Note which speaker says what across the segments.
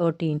Speaker 1: 14।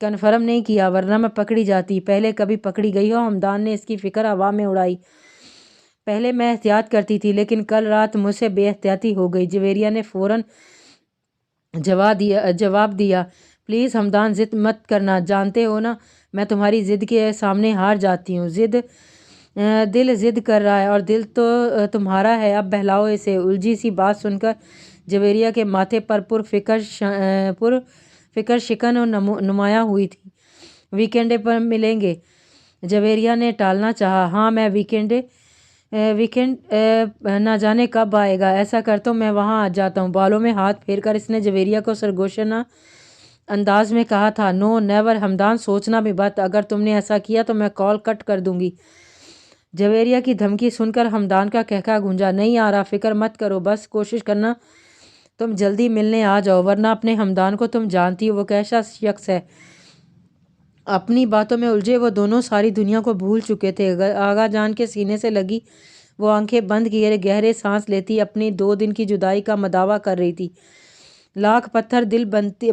Speaker 1: Confirm نہیں کیا ورنہ میں پکڑی جاتی۔ پہلے کبھی پکڑی گئی ہو؟ حمدان نے اس کی فکر ہوا میں اڑائی۔ پہلے میں احتیاط کرتی تھی لیکن کل رات مجھ سے بے احتیاطی ہو گئی۔ جویریہ نے فوراً جواب دیا، پلیز حمدان ضد مت کرنا، جانتے ہو نا میں تمہاری ضد کے سامنے ہار جاتی ہوں۔ دل ضد کر رہا ہے اور دل تو تمہارا ہے، اب بہلاؤ اسے۔ الجھی سی بات سن کر جویریہ کے ماتھے پر فکر شکن نمایاں ہوئی تھی۔ ویکینڈ پر ملیں گے؟ جویریہ نے ٹالنا چاہا۔ ہاں میں ویکینڈ نہ جانے کب آئے گا، ایسا کر تو میں وہاں آ جاتا ہوں۔ بالوں میں ہاتھ پھیر کر اس نے جویریہ کو سرگوشانہ انداز میں کہا تھا، نو نیور حمدان، سوچنا بھی مت، اگر تم نے ایسا کیا تو میں کال کٹ کر دوں گی۔ جویریہ کی دھمکی سن کر حمدان کا قہقہ گونجا، نہیں آ رہا، فکر مت کرو، بس کوشش کرنا تم جلدی ملنے آ جاؤ، ورنہ اپنے حمدان کو تم جانتی ہو وہ کیسا شخص ہے۔ اپنی باتوں میں الجھے وہ دونوں ساری دنیا کو بھول چکے تھے۔ آغا جان کے سینے سے لگی وہ آنکھیں بند کیے گہرے سانس لیتی اپنی 2 دن کی جدائی کا مداوع کر رہی تھی۔ لاکھ پتھر دل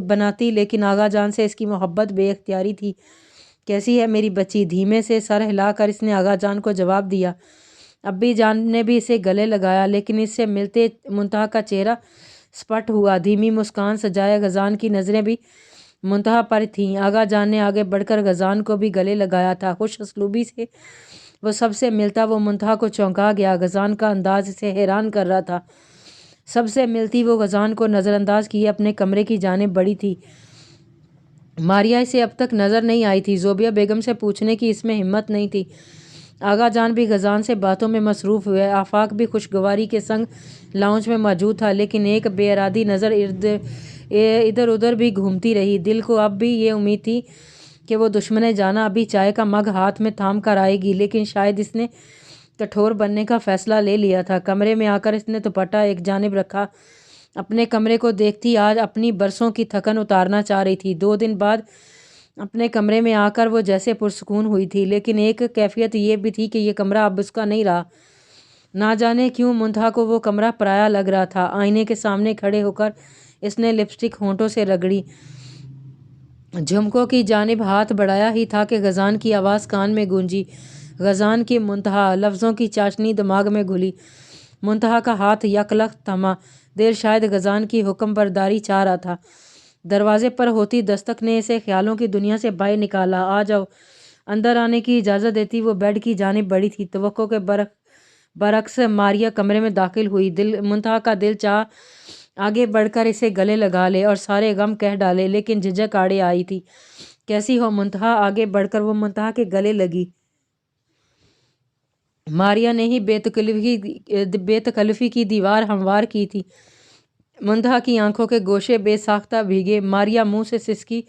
Speaker 1: بناتی لیکن آغا جان سے اس کی محبت بے اختیاری تھی۔ کیسی ہے میری بچی؟ دھیمے سے سر ہلا کر اس نے آغا جان کو جواب دیا۔ ابی جان نے بھی اسے گلے لگایا لیکن اس سے ملتے منتہا کا چہرہ سپٹ ہوا۔ دھیمی مسکان سجائے غزان کی نظریں بھی منتہا پر تھیں۔ آغا جان نے آگے بڑھ کر غزان کو بھی گلے لگایا تھا۔ خوش اسلوبی سے وہ سب سے ملتا وہ منتہا کو چونکا گیا۔ غزان کا انداز اسے حیران کر رہا تھا۔ سب سے ملتی وہ غزان کو نظر انداز کیے اپنے کمرے کی جانب بڑھی تھی۔ ماریا اسے اب تک نظر نہیں آئی تھی۔ زوبیہ بیگم سے پوچھنے کی اس میں ہمت نہیں تھی۔ آغا جان بھی غزان سے باتوں میں مصروف ہوئے۔ آفاق بھی خوشگواری کے سنگ لاؤنج میں موجود تھا لیکن ایک بے ارادی نظر ادھر ادھر بھی گھومتی رہی۔ دل کو اب بھی یہ امید تھی کہ وہ دشمن جانہ ابھی چائے کا مگ ہاتھ میں تھام کر آئے گی لیکن شاید اس نے کٹھور بننے کا فیصلہ لے لیا تھا۔ کمرے میں آ کر اس نے دوپٹہ ایک جانب رکھا، اپنے کمرے کو دیکھتی آج اپنی برسوں کی تھکن اتارنا چاہ رہی تھی۔ 2 دن بعد اپنے کمرے میں آ کر وہ جیسے پرسکون ہوئی تھی لیکن ایک کیفیت یہ بھی تھی کہ یہ کمرہ اب اس کا نہیں رہا۔ نہ جانے کیوں منتہا کو وہ کمرہ پرایا لگ رہا تھا۔ آئینے کے سامنے کھڑے ہو کر اس نے لپسٹک ہونٹوں سے رگڑی، جھمکوں کی جانب ہاتھ بڑھایا ہی تھا کہ غزان کی آواز کان میں گونجی، غزان کی منتہا، لفظوں کی چاشنی دماغ میں گھلی۔ منتہا کا ہاتھ یک لخت تھما، دل شاید غزان کی حکم برداری چاہ رہا تھا۔ دروازے پر ہوتی دستک نے اسے خیالوں کی دنیا سے باہر نکالا۔ آ جاؤ۔ اندر آنے کی اجازت دیتی وہ بیڈ کی جانب بڑھی تھی۔ توقع کے برعکس ماریا کمرے میں داخل ہوئی۔ منتہا کا دل چاہ آگے بڑھ کر اسے گلے لگا لے اور سارے غم کہہ ڈالے لیکن جھجک آڑے آئی تھی۔ کیسی ہو منتہا؟ آگے بڑھ کر وہ منتہا کے گلے لگی۔ ماریا نے ہی بے تکلفی کی دیوار ہموار کی تھی۔ منتہا کی آنکھوں کے گوشے بے ساختہ بھیگے۔ ماریا منہ سے سسکی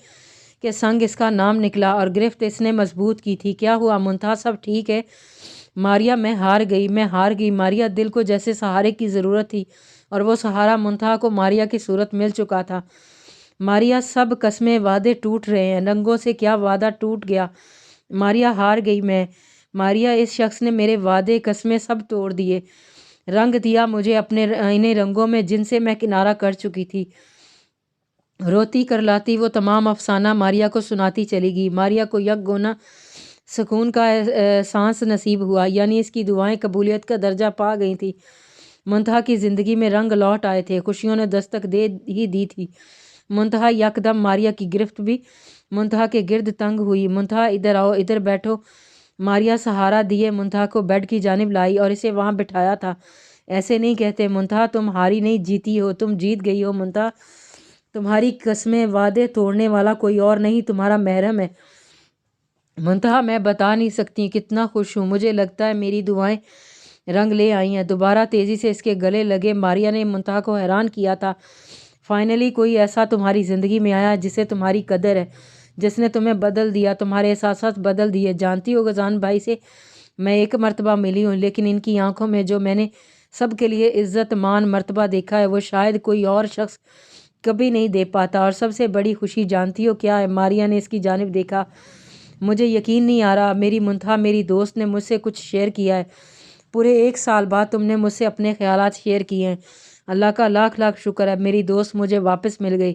Speaker 1: کے سنگ اس کا نام نکلا اور گرفت اس نے مضبوط کی تھی۔ کیا ہوا منتہا؟ سب ٹھیک ہے؟ ماریا میں ہار گئی۔ ماریا دل کو جیسے سہارے کی ضرورت تھی اور وہ سہارا منتہا کو ماریا کی صورت مل چکا تھا۔ ماریا سب قسمیں وعدے ٹوٹ رہے ہیں، رنگوں سے کیا وعدہ ٹوٹ گیا؟ ماریا ہار گئی میں۔ ماریا اس شخص نے میرے وعدے قسمیں سب توڑ دیے، رنگ دیا مجھے اپنے انہیں رنگوں میں جن سے میں کنارہ کر چکی تھی۔ روتی کرلاتی وہ تمام افسانہ ماریا کو سناتی چلی گئی۔ ماریا کو یک گونا سکون کا احساس نصیب ہوا، یعنی اس کی دعائیں قبولیت کا درجہ پا گئی تھیں۔ منتہا کی زندگی میں رنگ لوٹ آئے تھے، خوشیوں نے دستک دے ہی دی تھی۔ منتہا یک دم ماریا کی گرفت بھی منتہا کے گرد تنگ ہوئی۔ منتہا ادھر آؤ، ادھر بیٹھو۔ ماریا سہارا دیے منتہا کو بیڈ کی جانب لائی اور اسے وہاں بٹھایا تھا۔ ایسے نہیں کہتے منتہا، تم ہاری نہیں جیتی ہو، تم جیت گئی ہو منتہا۔ تمہاری قسمیں وعدے توڑنے والا کوئی اور نہیں، تمہارا محرم ہے۔ منتہا میں بتا نہیں سکتی کتنا خوش ہوں، مجھے لگتا ہے میری دعائیں رنگ لے آئی ہیں۔ دوبارہ تیزی سے اس کے گلے لگے۔ ماریا نے منتہا کو حیران کیا تھا۔ فائنلی کوئی ایسا تمہاری زندگی میں آیا جسے تمہاری قدر ہے، جس نے تمہیں بدل دیا، تمہارے احساسات بدل دیے۔ جانتی ہو غزان بھائی سے میں 1 مرتبہ ملی ہوں لیکن ان کی آنکھوں میں جو میں نے سب کے لیے عزت مان مرتبہ دیکھا ہے وہ شاید کوئی اور شخص کبھی نہیں دے پاتا۔ اور سب سے بڑی خوشی جانتی ہو کیا ہے؟ ماریا نے اس کی جانب دیکھا۔ مجھے یقین نہیں آ رہا، میری منتہا، میری دوست نے مجھ سے کچھ شیئر کیا ہے۔ پورے 1 سال بعد تم نے مجھ سے اپنے خیالات شیئر کیے ہیں۔ اللہ کا لاکھ لاکھ شکر ہے، میری دوست مجھے واپس مل گئی۔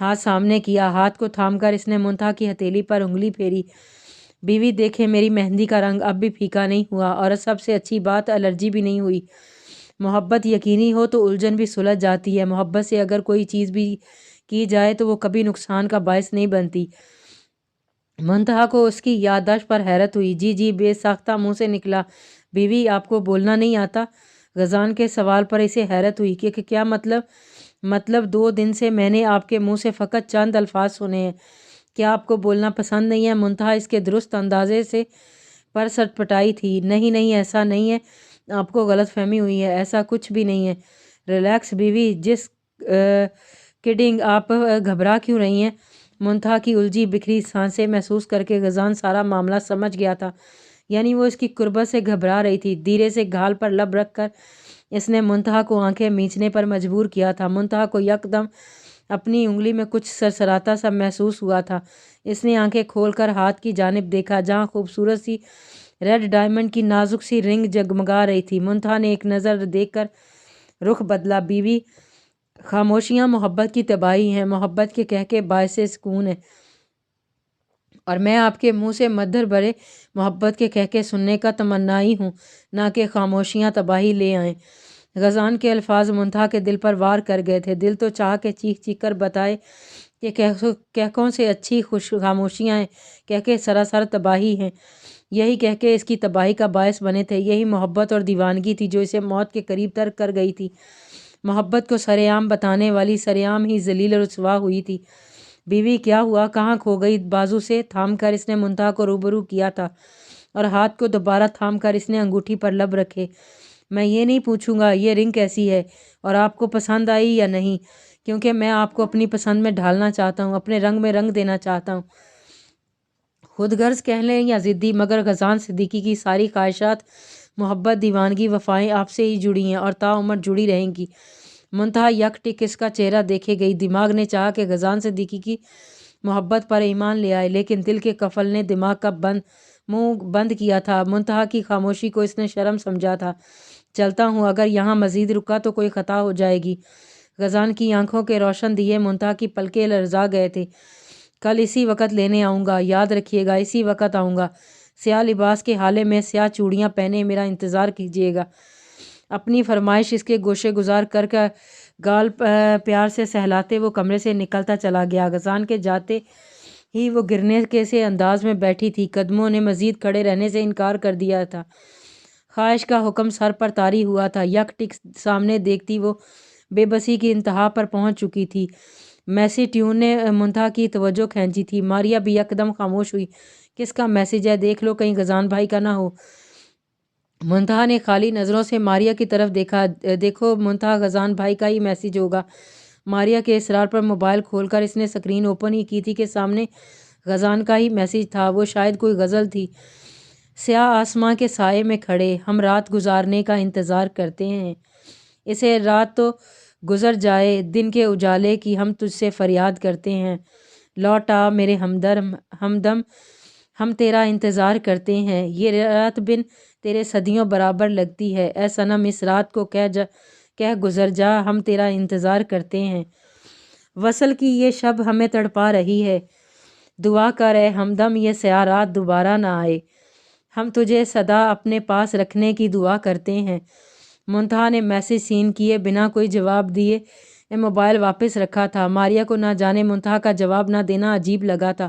Speaker 1: ہاتھ سامنے کیا، ہاتھ کو تھام کر اس نے منتہا کی ہتھیلی پر انگلی پھیری۔ بیوی دیکھے میری مہندی کا رنگ اب بھی پھیکا نہیں ہوا، اور سب سے اچھی بات الرجی بھی نہیں ہوئی۔ محبت یقینی ہو تو الجھن بھی سلجھ جاتی ہے۔ محبت سے اگر کوئی چیز بھی کی جائے تو وہ کبھی نقصان کا باعث نہیں بنتی۔ منتہا کو اس کی یادداشت پر حیرت ہوئی۔ جی بے ساختہ منہ سے نکلا، بیوی آپ کو بولنا نہیں آتا؟ غزان کے سوال پر اسے حیرت ہوئی کہ کیا مطلب 2 دن سے میں نے آپ کے منہ سے فقط چند الفاظ سنے ہیں۔ کیا آپ کو بولنا پسند نہیں ہے؟ منتہا اس کے درست اندازے سے پر سٹپٹائی تھی۔ نہیں ایسا نہیں ہے، آپ کو غلط فہمی ہوئی ہے، ایسا کچھ بھی نہیں ہے۔ ریلیکس بیوی، جس کڈنگ آپ گھبرا کیوں رہی ہیں؟ منتہا کی الجھی بکھری سانسیں محسوس کر کے غزان سارا معاملہ سمجھ گیا تھا، یعنی وہ اس کی قربت سے گھبرا رہی تھی۔ دھیرے سے گال پر لب رکھ کر اس نے منتہا کو آنکھیں میچنے پر مجبور کیا تھا۔ منتہا کو یکدم اپنی انگلی میں کچھ سرسراتا سا محسوس ہوا تھا۔ اس نے آنکھیں کھول کر ہاتھ کی جانب دیکھا جہاں خوبصورت سی ریڈ ڈائمنڈ کی نازک سی رنگ جگمگا رہی تھی۔ منتہا نے ایک نظر دیکھ کر رخ بدلا۔ بیوی، خاموشیاں محبت کی تباہی ہیں، محبت کے کہکے باعث سکون ہے، اور میں آپ کے منہ سے مدھر بھرے محبت کے کہکے سننے کا تمنائی ہوں، نہ کہ خاموشیاں تباہی لے آئیں۔ غزان کے الفاظ منتہا کے دل پر وار کر گئے تھے۔ دل تو چاہ کے چیخ کر بتائے کہ کہکوں سے اچھی خاموشیاں ہیں، کہکے سراسر تباہی ہیں۔ یہی کہکے اس کی تباہی کا باعث بنے تھے۔ یہی محبت اور دیوانگی تھی جو اسے موت کے قریب تر کر گئی تھی۔ محبت کو سرعام بتانے والی سرعام ہی ذلیل اور رسوا ہوئی تھی۔ بیوی، کیا ہوا؟ کہاں کھو گئی؟ بازو سے تھام کر اس نے منتہا کو روبرو کیا تھا، اور ہاتھ کو دوبارہ تھام کر اس نے انگوٹھی پر لب رکھے۔ میں یہ نہیں پوچھوں گا یہ رنگ کیسی ہے اور آپ کو پسند آئی یا نہیں، کیونکہ میں آپ کو اپنی پسند میں ڈھالنا چاہتا ہوں، اپنے رنگ میں رنگ دینا چاہتا ہوں۔ خود غرض کہہ لیں یا ضدی، مگر غزان صدیقی کی ساری خواہشات، محبت، دیوانگی، وفائیں آپ سے ہی جڑی ہیں اور تا عمر جڑی رہیں گی۔ منتہا یک ٹک اس کا چہرہ دیکھے گئی۔ دماغ نے چاہا کہ غزان صدیقی کی محبت پر ایمان لے آئے، لیکن دل کے قفل نے دماغ کا منہ بند کیا تھا۔ منتہا کی خاموشی کو اس نے شرم سمجھا تھا۔ چلتا ہوں، اگر یہاں مزید رکا تو کوئی خطا ہو جائے گی۔ غزان کی آنکھوں کے روشن دیے منتہا کی پلکیں لرزا گئے تھے۔ کل اسی وقت لینے آؤں گا، یاد رکھیے گا، اسی وقت آؤں گا۔ سیاہ لباس کے حالے میں سیاہ چوڑیاں پہنے میرا انتظار کیجیے گا۔ اپنی فرمائش اس کے گوشے گزار کر کے گال پیار سے سہلاتے وہ کمرے سے نکلتا چلا گیا۔ غزان کے جاتے ہی وہ گرنے کے سے انداز میں بیٹھی تھی۔ قدموں نے مزید کھڑے رہنے سے انکار کر دیا تھا۔ خواہش کا حکم سر پر طاری ہوا تھا۔ یک ٹک سامنے دیکھتی وہ بے بسی کی انتہا پر پہنچ چکی تھی۔ میسی ٹیون نے منتہا کی توجہ کھینچی تھی۔ ماریا بھی یکدم خاموش ہوئی۔ کس کا میسج ہے؟ دیکھ لو کہیں غزان بھائی کا نہ ہو۔ منتہا نے خالی نظروں سے ماریا کی طرف دیکھا۔ دیکھو منتہا، غزان بھائی کا ہی میسج ہوگا۔ ماریا کے اصرار پر موبائل کھول کر اس نے سکرین اوپن ہی کی تھی کہ سامنے غزان کا ہی میسج تھا۔ وہ شاید کوئی غزل تھی۔ سیاہ آسماں کے سائے میں کھڑے ہم رات گزارنے کا انتظار کرتے ہیں، اسے رات تو گزر جائے، دن کے اجالے کی ہم تجھ سے فریاد کرتے ہیں۔ لوٹ آ میرے ہمدم، ہم تیرا انتظار کرتے ہیں، یہ رات بن تیرے صدیوں برابر لگتی ہے، اے صنم اس رات کو کہہ گزر جا، ہم تیرا انتظار کرتے ہیں۔ وصل کی یہ شب ہمیں تڑپا رہی ہے، دعا کر اے ہمدم یہ سیاہ رات دوبارہ نہ آئے، ہم تجھے سدا اپنے پاس رکھنے کی دعا کرتے ہیں۔ منتہا نے میسج سین کیے بنا کوئی جواب دیے موبائل واپس رکھا تھا۔ ماریا کو نہ جانے منتہا کا جواب نہ دینا عجیب لگا تھا۔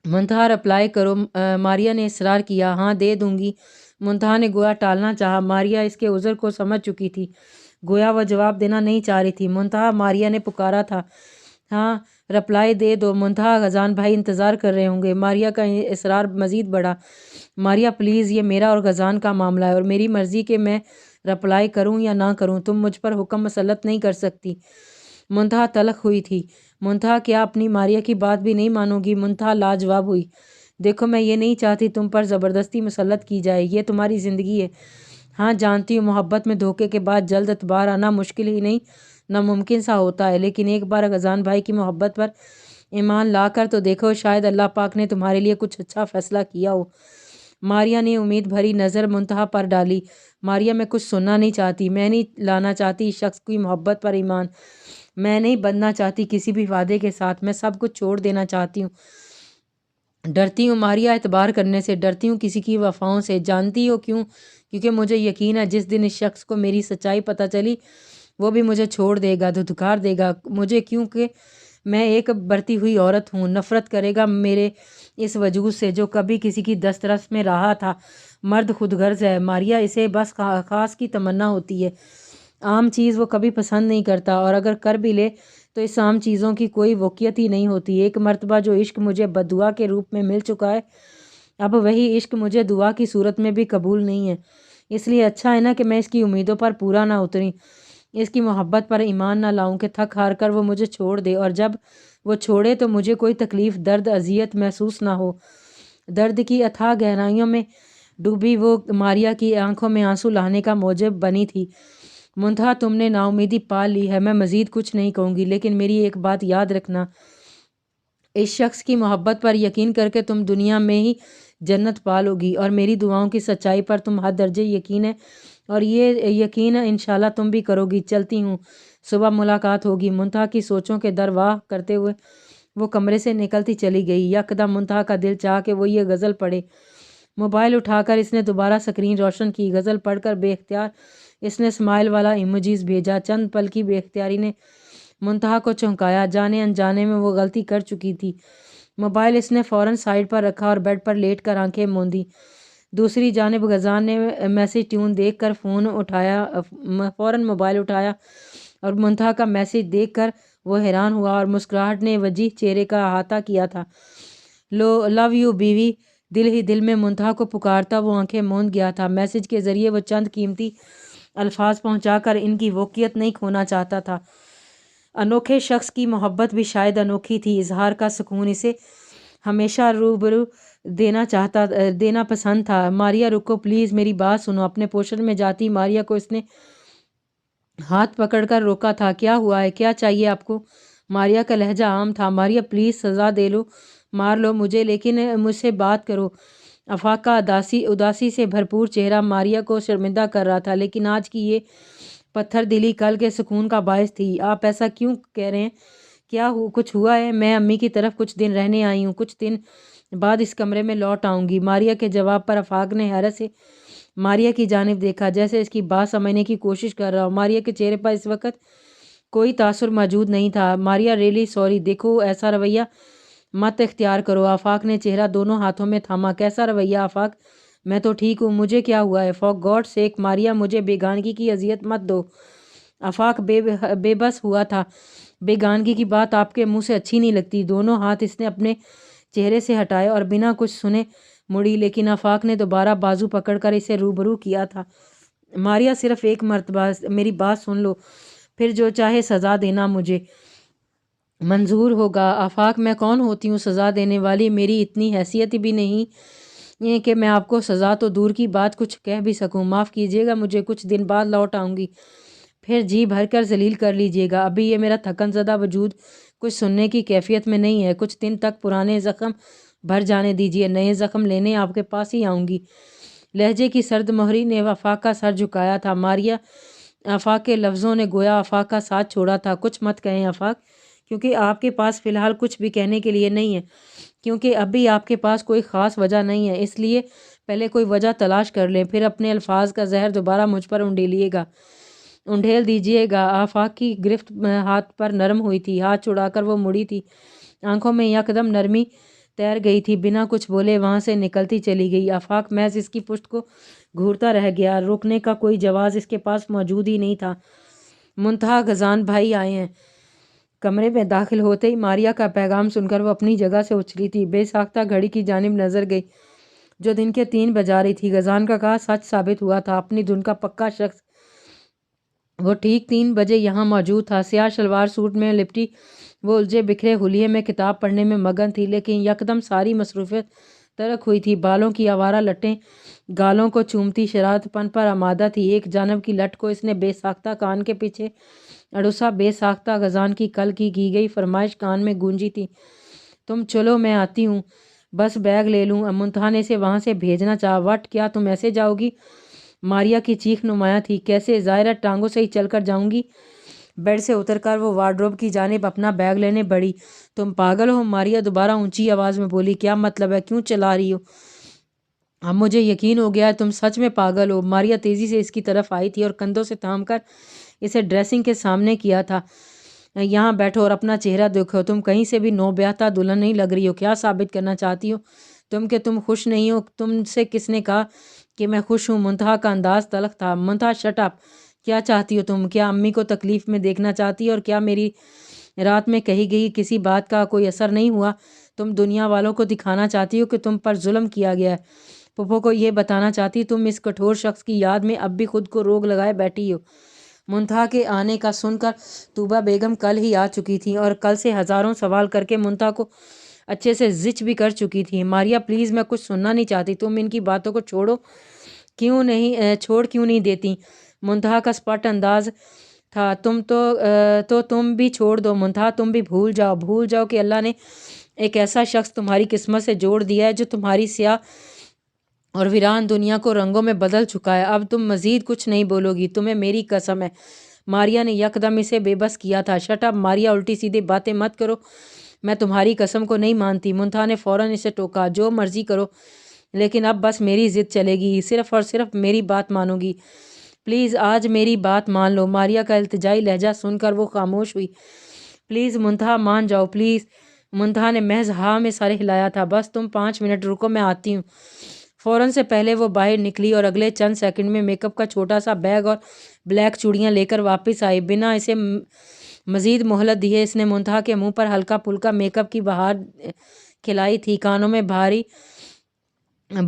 Speaker 1: منتہا رپلائی کرو، ماریا نے اصرار کیا۔ ہاں دے دوں گی۔ منتہا نے گویا ٹالنا چاہا۔ ماریا اس کے عذر کو سمجھ چکی تھی، گویا وہ جواب دینا نہیں چاہ رہی تھی۔ منتہا، ماریا نے پکارا تھا۔ ہاں رپلائی دے دو منتہا، غزان بھائی انتظار کر رہے ہوں گے۔ ماریا کا اصرار مزید بڑھا۔ ماریا پلیز، یہ میرا اور غزان کا معاملہ ہے اور میری مرضی کہ میں رپلائی کروں یا نہ کروں، تم مجھ پر حکم مسلط نہیں کر سکتی۔ منتہا تلخ ہوئی تھی۔ منتہا، کیا اپنی ماریا کی بات بھی نہیں مانو گی؟ منتہا لاجواب ہوئی۔ دیکھو میں یہ نہیں چاہتی تم پر زبردستی مسلط کی جائے، یہ تمہاری زندگی ہے۔ ہاں جانتی ہوں محبت میں دھوکے کے بعد جلد اعتبار آنا مشکل ہی نہیں ناممکن سا ہوتا ہے، لیکن ایک بار غزان بھائی کی محبت پر ایمان لا کر تو دیکھو، شاید اللہ پاک نے تمہارے لیے کچھ اچھا فیصلہ کیا ہو۔ ماریا نے امید بھری نظر منتہا پر ڈالی۔ ماریا، میں کچھ سننا نہیں چاہتی، میں نہیں لانا چاہتی اس شخص کی محبت پر ایمان، میں نہیں بننا چاہتی کسی بھی وعدے کے ساتھ، میں سب کچھ چھوڑ دینا چاہتی ہوں۔ ڈرتی ہوں ماریا اعتبار کرنے سے، ڈرتی ہوں کسی کی وفاؤں سے۔ جانتی ہو کیوں؟ کیونکہ مجھے یقین ہے جس دن اس شخص کو میری سچائی پتہ چلی وہ بھی مجھے چھوڑ دے گا، دھتکار دے گا مجھے، کیونکہ میں ایک برتی ہوئی عورت ہوں۔ نفرت کرے گا میرے اس وجود سے جو کبھی کسی کی دسترس میں رہا تھا۔ مرد خود غرض ہے ماریا، اسے بس خاص کی تمنا ہوتی ہے، عام چیز وہ کبھی پسند نہیں کرتا، اور اگر کر بھی لے تو اس عام چیزوں کی کوئی وقعت ہی نہیں ہوتی۔ ایک مرتبہ جو عشق مجھے بددعا کے روپ میں مل چکا ہے، اب وہی عشق مجھے دعا کی صورت میں بھی قبول نہیں ہے۔ اس لیے اچھا ہے نا کہ میں اس کی امیدوں پر پورا نہ اتری، اس کی محبت پر ایمان نہ لاؤں کہ تھک ہار کر وہ مجھے چھوڑ دے، اور جب وہ چھوڑے تو مجھے کوئی تکلیف، درد، اذیت محسوس نہ ہو۔ درد کی اتھاہ گہرائیوں میں ڈوبی وہ ماریا کی آنکھوں میں آنسو لانے کا موجب بنی تھی۔ منتہا تم نے نا امیدی پال لی ہے، میں مزید کچھ نہیں کہوں گی، لیکن میری ایک بات یاد رکھنا، اس شخص کی محبت پر یقین کر کے تم دنیا میں ہی جنت پالو گی، اور میری دعاؤں کی سچائی پر تم حد درجے یقین ہے، اور یہ یقین انشاءاللہ تم بھی کرو گی۔ چلتی ہوں، صبح ملاقات ہوگی۔ منتہا کی سوچوں کے در واہ کرتے ہوئے وہ کمرے سے نکلتی چلی گئی۔ یکدم منتہا کا دل چاہا کہ وہ یہ غزل پڑھے۔ موبائل اٹھا کر اس نے دوبارہ سکرین روشن کی۔ غزل پڑھ کر بے اختیار اس نے اسمائل والا ایموجیز بھیجا۔ چند پل کی بے اختیاری نے منتہا کو چونکایا، جانے انجانے میں وہ غلطی کر چکی تھی۔ موبائل اس نے فوراً سائیڈ پر رکھا اور بیڈ پر لیٹ کر آنکھیں موندی۔ دوسری جانب غزال نے میسج ٹیون دیکھ کر فوراً موبائل اٹھایا، اور منتہا کا میسج دیکھ کر وہ حیران ہوا، اور مسکراہٹ نے وجیح چہرے کا احاطہ کیا تھا۔ لو یو بیوی، دل ہی دل میں منتہا کو پکارتا وہ آنکھیں موند گیا تھا۔ میسج کے ذریعے وہ چند قیمتی الفاظ پہنچا کر ان کی وقعت نہیں کھونا چاہتا تھا۔ انوکھے شخص کی محبت بھی شاید انوکھی تھی۔ اظہار کا سکون اسے ہمیشہ روبرو دینا پسند تھا۔ ماریا رکو پلیز، میری بات سنو۔ اپنے پوشن میں جاتی ماریا کو اس نے ہاتھ پکڑ کر روکا تھا۔ کیا ہوا ہے؟ کیا چاہیے آپ کو؟ ماریا کا لہجہ عام تھا۔ ماریا پلیز، سزا دے لو، مار لو مجھے، لیکن مجھ سے بات کرو۔ آفاق کا اداسی سے بھرپور چہرہ ماریا کو شرمندہ کر رہا تھا، لیکن آج کی یہ پتھر دلی کل کے سکون کا باعث تھی۔ آپ ایسا کیوں کہہ رہے ہیں؟ کیا کچھ ہوا ہے؟ میں امی کی طرف کچھ دن رہنے آئی ہوں، کچھ دن بعد اس کمرے میں لوٹ آؤں گی۔ ماریا کے جواب پر آفاق نے حیرت سے ماریا کی جانب دیکھا، جیسے اس کی بات سمجھنے کی کوشش کر رہا ہو۔ ماریا کے چہرے پر اس وقت کوئی تاثر موجود نہیں تھا۔ ماریا ریئلی سوری، دیکھو ایسا رویہ مت اختیار کرو۔ آفاق نے چہرہ دونوں ہاتھوں میں تھاما۔ کیسا رویہ آفاق؟ میں تو ٹھیک ہوں، مجھے کیا ہوا ہے؟ فار گاڈ سیک ماریا، مجھے بیگانگی کی اذیت مت دو۔ آفاق بے بس ہوا تھا۔ بیگانگی کی بات آپ کے منہ سے اچھی نہیں لگتی۔ دونوں ہاتھ اس نے اپنے چہرے سے ہٹائے اور بنا کچھ سنے مڑی، لیکن آفاق نے دوبارہ بازو پکڑ کر اسے روبرو کیا تھا۔ ماریا صرف ایک مرتبہ میری بات سن لو، پھر جو چاہے سزا دینا مجھے منظور ہوگا۔ آفاق میں کون ہوتی ہوں سزا دینے والی؟ میری اتنی حیثیت بھی نہیں کہ میں آپ کو سزا تو دور کی بات کچھ کہہ بھی سکوں۔ معاف کیجیے گا مجھے، کچھ دن بعد لوٹ آؤں گی، پھر جی بھر کر ذلیل کر لیجیے گا۔ ابھی یہ میرا تھکن زدہ وجود کچھ سننے کی کیفیت میں نہیں ہے۔ کچھ دن تک پرانے زخم بھر جانے دیجیے، نئے زخم لینے آپ کے پاس ہی آؤں گی۔ لہجے کی سرد مہری نے آفاق کا سر جھکایا تھا۔ ماریا آفاق کے لفظوں نے گویا آفاق کا ساتھ چھوڑا تھا۔ کچھ مت کہیں آفاق، کیونکہ آپ کے پاس فی الحال کچھ بھی کہنے کے لیے نہیں ہے، کیونکہ ابھی آپ کے پاس کوئی خاص وجہ نہیں ہے، اس لیے پہلے کوئی وجہ تلاش کر لیں، پھر اپنے الفاظ کا زہر دوبارہ مجھ پر انڈھیل دیجیے گا۔ آفاق کی گرفت ہاتھ پر نرم ہوئی تھی، ہاتھ چھڑا کر وہ مڑی تھی، آنکھوں میں یکدم نرمی تیر گئی تھی، بنا کچھ بولے وہاں سے نکلتی چلی گئی۔ آفاق محض اس کی پشت کو گھورتا رہ گیا، روکنے کا کوئی جواز اس کے پاس موجود ہی نہیں تھا۔ منتہا غزان بھائی آئے ہیں۔ کمرے میں داخل ہوتے ہی ماریا کا پیغام سن کر وہ اپنی جگہ سے اچھلی تھی، بے ساختہ گھڑی کی جانب نظر گئی جو دن کے 3 بجا رہی تھی۔ غزان کا کہا سچ ثابت ہوا تھا، اپنی دھن کا پکا شخص وہ ٹھیک 3 بجے یہاں موجود تھا۔ سیاہ شلوار سوٹ میں لپٹی وہ الجھے بکھرے حلیے میں کتاب پڑھنے میں مگن تھی، لیکن یکدم ساری مصروفیت ترک ہوئی تھی۔ بالوں کی آوارہ لٹیں گالوں کو چومتی شرارت پن پر آمادہ تھی۔ ایک جانب کی لٹ کو اس نے بے ساختہ کان کے پیچھے اڑوسا، بے ساختہ غزان کی کل کی گئی فرمائش کان میں گونجی تھی، تم چلو میں آتی ہوں، بس بیگ لے لوں۔ منتہا نے اسے وہاں سے بھیجنا چاہا۔ وٹ، کیا تم ایسے جاؤ گی؟ ماریا کی چیخ نمایاں تھی۔ کیسے؟ ظاہر ہے ٹانگوں سے ہی چل کر جاؤں گی۔ بیڈ سے اتر کر وہ وارڈروب کی جانب اپنا بیگ لینے بڑھی۔ تم پاگل ہو؟ ماریا دوبارہ اونچی آواز میں بولی۔ کیا مطلب ہے؟ کیوں چلا رہی ہو؟ اب مجھے یقین ہو گیا ہے تم سچ میں پاگل ہو۔ ماریا تیزی سے اس کی طرف آئی تھی اور کندھوں سے تھام کر اسے ڈریسنگ کے سامنے کیا تھا۔ یہاں بیٹھو اور اپنا چہرہ دیکھو، تم کہیں سے بھی نو بیاہتا دلہن نہیں لگ رہی ہو۔ کیا ثابت کرنا چاہتی ہو تم کہ تم خوش نہیں ہو؟ تم سے کس نے کہا کہ میں خوش ہوں؟ منتہا کا انداز تلخ تھا۔ منتہا شٹ اپ، کیا چاہتی ہو تم؟ کیا امی کو تکلیف میں دیکھنا چاہتی ہو؟ اور کیا میری رات میں کہی گئی کسی بات کا کوئی اثر نہیں ہوا؟ تم دنیا والوں کو دکھانا چاہتی ہو کہ تم پر ظلم کیا گیا ہے، پھپھو کو یہ بتانا چاہتی تم اس کٹھور شخص کی یاد میں اب بھی خود کو روگ لگائے بیٹھی ہو۔ منتہا کے آنے کا سن کر طوبہ بیگم کل ہی آ چکی تھی اور کل سے ہزاروں سوال کر کے منتہا کو اچھے سے زچ بھی کر چکی تھی۔ ماریا پلیز، میں کچھ سننا نہیں چاہتی، تم ان کی باتوں کو چھوڑ کیوں نہیں دیتی؟ منتہا کا سپٹ انداز تھا۔ تم بھی چھوڑ دو منتہا، تم بھی بھول جاؤ کہ اللہ نے ایک ایسا شخص تمہاری قسمت سے جوڑ دیا ہے جو تمہاری سیاہ اور ویران دنیا کو رنگوں میں بدل چکا ہے۔ اب تم مزید کچھ نہیں بولو گی، تمہیں میری قسم ہے۔ ماریا نے یکدم اسے بے بس کیا تھا۔ شٹ اپ ماریا، الٹی سیدھی باتیں مت کرو، میں تمہاری قسم کو نہیں مانتی۔ منتہا نے فوراً اسے ٹوکا۔ جو مرضی کرو، لیکن اب بس میری ضد چلے گی، صرف اور صرف میری بات مانو گی۔ پلیز آج میری بات مان لو۔ ماریا کا التجائی لہجہ سن کر وہ خاموش ہوئی۔ پلیز منتہا مان جاؤ پلیز۔ منتہا نے محض ہاں میں سر ہلایا تھا۔ بس تم 5 منٹ رکو، میں آتی ہوں۔ فوراً سے پہلے وہ باہر نکلی اور اگلے چند سیکنڈ میں میک اپ کا چھوٹا سا بیگ اور بلیک چوڑیاں لے کر واپس آئی۔ بنا اسے مزید مہلت دیے اس نے منتہا کے منہ پر ہلکا پھلکا میک اپ کی بہار کھلائی تھی۔ کانوں میں بھاری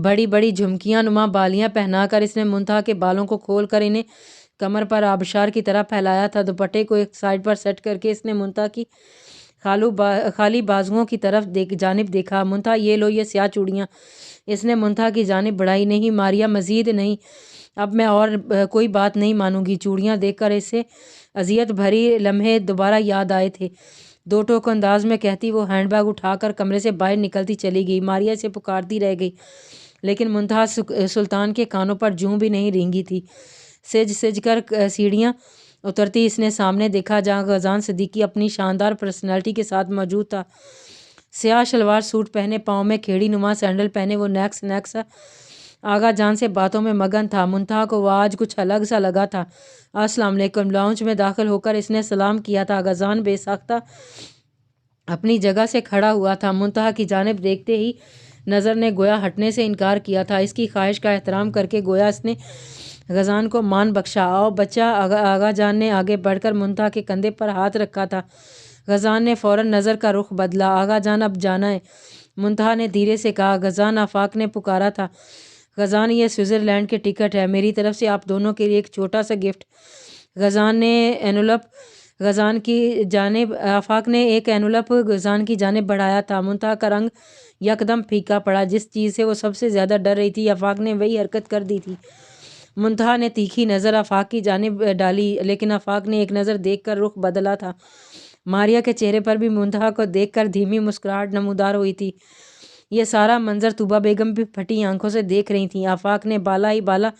Speaker 1: بڑی بڑی جھمکیاں نما بالیاں پہنا کر اس نے منتہا کے بالوں کو کھول کر انہیں کمر پر آبشار کی طرح پھیلایا تھا۔ دوپٹے کو ایک سائڈ پر سیٹ کر کے اس نے منتہا کی خالی بازوؤں کی طرف جانب دیکھا۔ منتہا یہ لو یہ سیاہ چوڑیاں، اس نے منتہا کی جانب بڑھائی۔ نہیں ماریا، مزید نہیں، اب میں اور کوئی بات نہیں مانوں گی۔ چوڑیاں دیکھ کر اسے اذیت بھری لمحے دوبارہ یاد آئے تھے۔ دو ٹوک انداز میں کہتی وہ ہینڈ بیگ اٹھا کر کمرے سے باہر نکلتی چلی گئی۔ ماریا اسے پکارتی رہ گئی، لیکن منتہا سلطان کے کانوں پر جوں بھی نہیں رینگی تھی۔ سج کر سیڑھیاں اترتی اس نے سامنے دیکھا جہاں غزان صدیقی اپنی شاندار پرسنالٹی کے ساتھ موجود تھا۔ سیاہ شلوار سوٹ پہنے، پاؤں میں کھیڑی نما سینڈل پہنے وہ نیکس آغا جان سے باتوں میں مگن تھا۔ منتہا کو وہ آج کچھ الگ سا لگا تھا۔ السلام علیکم۔ لاؤنج میں داخل ہو کر اس نے سلام کیا تھا۔ غزان بے ساختہ اپنی جگہ سے کھڑا ہوا تھا۔ منتہا کی جانب دیکھتے ہی نظر نے گویا ہٹنے سے انکار کیا تھا۔ اس کی خواہش کا احترام کر کے گویا اس نے غزان کو مان بخشا۔ آؤ بچہ، آغا جان نے آگے بڑھ کر منتہا کے کندھے پر ہاتھ رکھا تھا۔ غزان نے فوراً نظر کا رخ بدلا۔ آغا جان اب جانا ہے، منتہا نے دھیرے سے کہا۔ غزان، آفاق نے پکارا تھا۔ غزان، یہ سوئٹزرلینڈ کے ٹکٹ ہے، میری طرف سے آپ دونوں کے لیے ایک چھوٹا سا گفٹ۔ غزان نے اینولپ غزان کی جانب آفاق نے ایک اینولپ غزان کی جانب بڑھایا تھا۔ منتہا کا رنگ یکدم پھیکا پڑا۔ جس چیز سے وہ سب سے زیادہ ڈر رہی تھی آفاق نے وہی حرکت کر دی تھی۔ منتہا نے تیکھی نظر آفاق کی جانب ڈالی، لیکن آفاق نے ایک نظر دیکھ کر رخ بدلا تھا۔ ماریا کے چہرے پر بھی منتہا کو دیکھ کر دھیمی مسکراہٹ نمودار ہوئی تھی۔ یہ سارا منظر طوبہ بیگم بھی پھٹی آنکھوں سے دیکھ رہی تھیں۔ آفاق نے بالا ہی بالا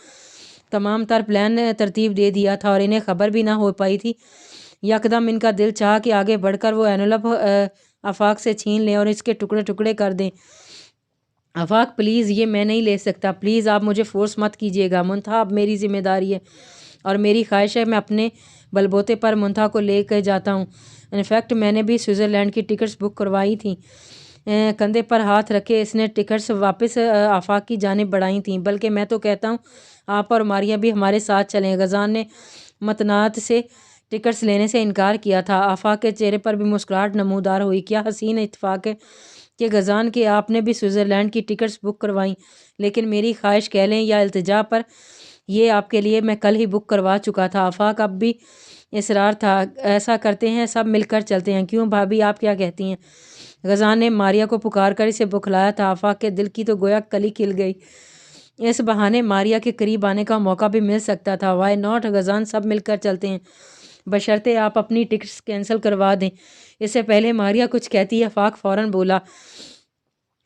Speaker 1: تمام تر پلان ترتیب دے دیا تھا اور انہیں خبر بھی نہ ہو پائی تھی۔ یکدم ان کا دل چاہا کہ آگے بڑھ کر وہ اینولپ آفاق سے چھین لیں اور اس کے ٹکڑے ٹکڑے کر دیں۔ آفاق پلیز، یہ میں نہیں لے سکتا، پلیز آپ مجھے فورس مت کیجیے گا۔ منتہا اب میری ذمہ داری ہے اور میری خواہش ہے میں اپنے بل بوتے پر منتہا کو لے کے جاتا ہوں۔ انفیکٹ میں نے بھی سوئٹزرلینڈ کی ٹکٹس بک کروائی تھیں۔ کندھے پر ہاتھ رکھے اس نے ٹکٹس واپس آفاق کی جانب بڑھائی تھیں۔ بلکہ میں تو کہتا ہوں آپ اور ماریا بھی ہمارے ساتھ چلیں۔ غزان نے متناعت سے ٹکٹس لینے سے انکار کیا تھا۔ آفاق کے چہرے پر بھی مسکراہٹ نمودار ہوئی۔ کیا حسین اتفاق ہے کہ غزان کہ آپ نے بھی سوئٹزرلینڈ کی ٹکٹس بک کروائیں، لیکن میری خواہش کہہ لیں یا التجا پر یہ آپ کے لیے میں کل ہی بک کروا چکا تھا۔ آفاق اب بھی اصرار تھا۔ ایسا کرتے ہیں، سب مل کر چلتے ہیں، کیوں بھابھی آپ کیا کہتی ہیں؟ غزان نے ماریا کو پکار کر اسے بکھلایا تھا۔ آفاق کے دل کی تو گویا کلی کھل گئی۔ اس بہانے ماریا کے قریب آنے کا موقع بھی مل سکتا تھا۔ وائی ناٹ غزان، سب مل کر چلتے ہیں، بشرطے آپ اپنی ٹکٹس کینسل کروا دیں۔ اس سے پہلے ماریا کچھ کہتی آفاق فوراً بولا،